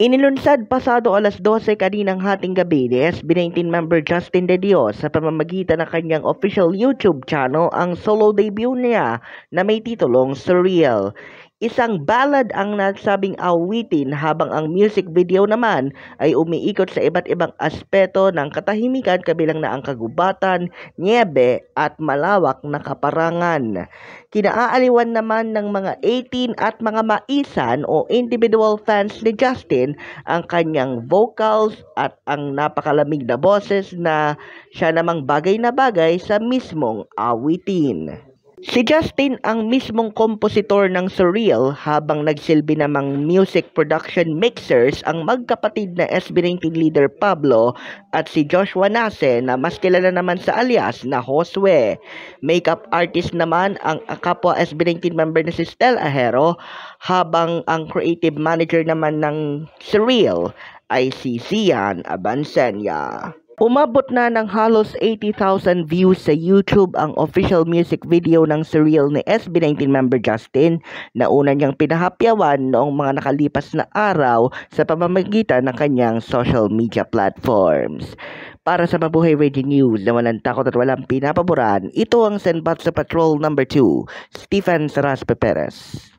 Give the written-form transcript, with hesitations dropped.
Inilunsad pasado alas 12 kaninang hating gabi ni SB19 member Justin De Dios sa pamamagitan ng kanyang official YouTube channel ang solo debut niya na may titulong Surreal. Isang ballad ang nasabing awitin habang ang music video naman ay umiikot sa iba't ibang aspeto ng katahimikan kabilang na ang kagubatan, niebe at malawak na kaparangan. Kinaaaliwan naman ng mga 18 at mga maisan o individual fans ni Justin ang kanyang vocals at ang napakalamig na boses na siya namang bagay na bagay sa mismong awitin. Si Justin ang mismong kompositor ng Surreal habang nagsilbi namang music production mixers ang magkapatid na SB19 leader Pablo at si Joshua Nase na mas kilala naman sa alias na Josue. Makeup artist naman ang kapwa SB19 member na si Stel Ahero habang ang creative manager naman ng Surreal ay si Zian Abansenya. Umabot na ng halos 80,000 views sa YouTube ang official music video ng Surreal ni SB19 member Justin na una niyang pinahapyawan noong mga nakalipas na araw sa pamamagitan ng kanyang social media platforms. Para sa Mabuhay Radio News na walang takot at walang pinapaboran, ito ang Senbatsa Patrol No. 2, Stephen Saraspe Perez.